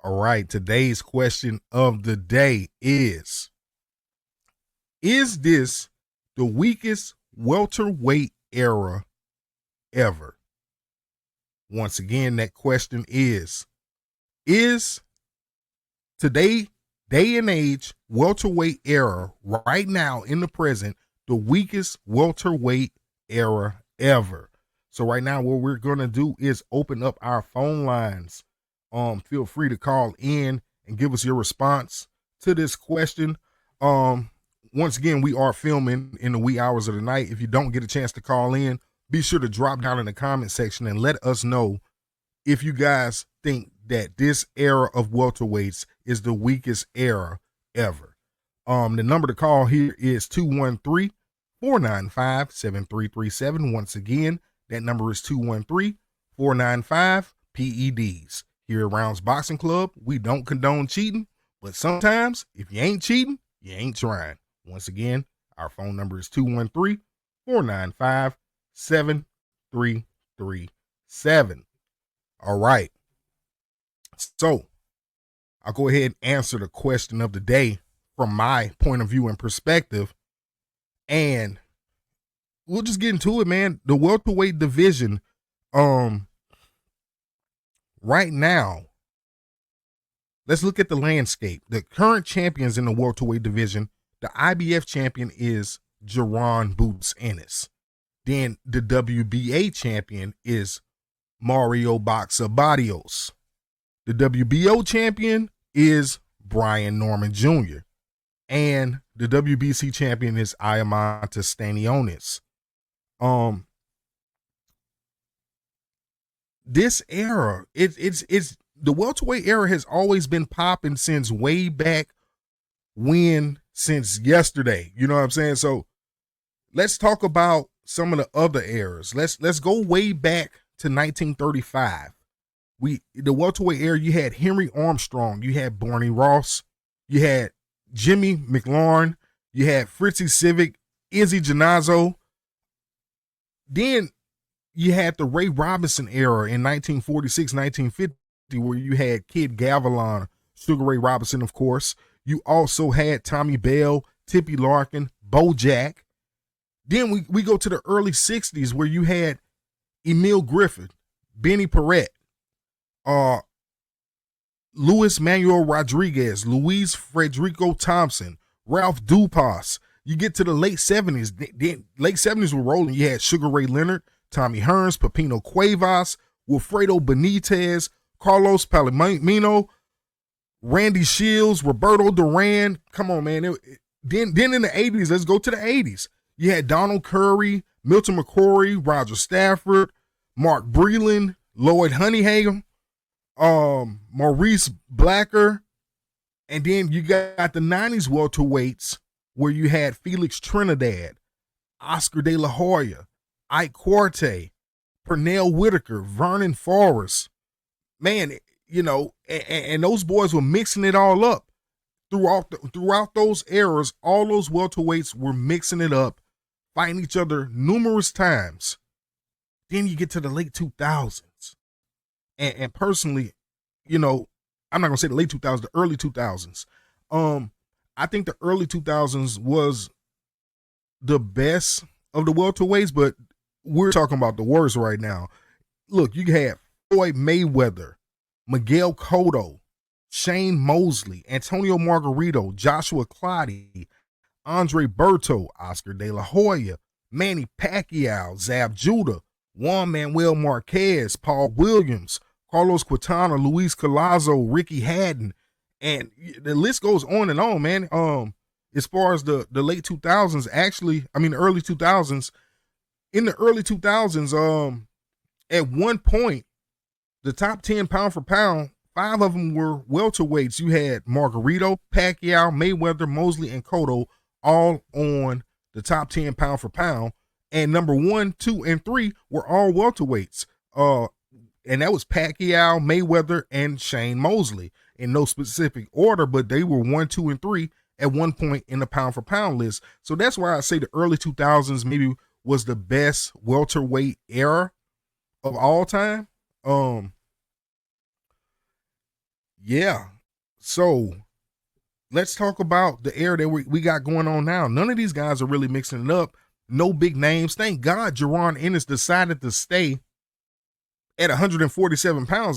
All right, today's question of the day is this the weakest welterweight era ever? Once again, that question is today, day and age, welterweight era right now in the present, the weakest welterweight era ever? So right now, what we're going to do is open up our phone lines. Feel free to call in and give us your response to this question. Once again, we are filming in the wee hours of the night. If you don't get a chance to call in, be sure to drop down in the comment section and let us know if you guys think that this era of welterweights is the weakest era ever. The number to call here is 213-495-7337. Once again, that number is 213-495-PEDs. Here at Rounds Boxing Club, we don't condone cheating, but sometimes if you ain't cheating, you ain't trying. Once again, our phone number is 213-495-7337. All right. So I'll go ahead and answer the question of the day from my point of view and perspective. And we'll just get into it, man. The welterweight division, right now, let's look at the landscape. The current champions in the welterweight division, the IBF champion is Jaron Boots Ennis. Then the WBA champion is Mario Boxer Barrios. The WBO champion is Brian Norman Jr. And the WBC champion is Ayamanta Stanionis. This era, it's the welterweight era has always been popping since way back when, since yesterday. You know what I'm saying? So let's talk about some of the other eras. Let's go way back to 1935. The welterweight era, you had Henry Armstrong, you had Barney Ross, you had Jimmy McLaurin, you had Fritzy Civic, Izzy Genazzo. Then you had the Ray Robinson era in 1946, 1950, where you had Kid Gavilan, Sugar Ray Robinson, of course. You also had Tommy Bell, Tippy Larkin, Bo Jack. Then we go to the early 60s where you had Emil Griffith, Benny Perrette, Luis Manuel Rodriguez, Luis Frederico Thompson, Ralph Dupas. You get to the late 70s. The late 70s were rolling. You had Sugar Ray Leonard, Tommy Hearns, Pepino Cuevas, Wilfredo Benitez, Carlos Palomino, Randy Shields, Roberto Duran. Come on, man. Then in the 80s, let's go to the 80s. You had Donald Curry, Milton McCory, Roger Stafford, Mark Breland, Lloyd Honeyham, Maurice Blacker. And then you got the 90s welterweights where you had Felix Trinidad, Oscar De La Hoya, Ike Quartey, Pernell Whitaker, Vernon Forrest. Man, you know, and those boys were mixing it all up throughout those eras. All those welterweights were mixing it up, fighting each other numerous times. Then you get to the late 2000s. And personally, you know, I'm not going to say the late 2000s, the early 2000s. I think the early 2000s was the best of the welterweights, but we're talking about the worst right now. Look, you had Floyd Mayweather, Miguel Cotto, Shane Mosley, Antonio Margarito, Joshua Clottey, Andre Berto, Oscar De La Hoya, Manny Pacquiao, Zab Judah, Juan Manuel Marquez, Paul Williams, Carlos Quintana, Luis Collazo, Ricky Haddon, and the list goes on and on, man. As far as the late 2000s, the early 2000s, in the early 2000s, at one point, the top 10 pound for pound, 5 of them were welterweights. You had Margarito, Pacquiao, Mayweather, Mosley, and Cotto all on the top 10 pound for pound. And number 1, 2, and 3 were all welterweights. And that was Pacquiao, Mayweather, and Shane Mosley in no specific order, but they were 1, 2, and 3 at one point in the pound for pound list. So that's why I say the early 2000s maybe was the best welterweight era of all time. Yeah. So let's talk about the era that we got going on now. None of these guys are really mixing it up. No big names. Thank God Jaron Ennis decided to stay at 147 pounds.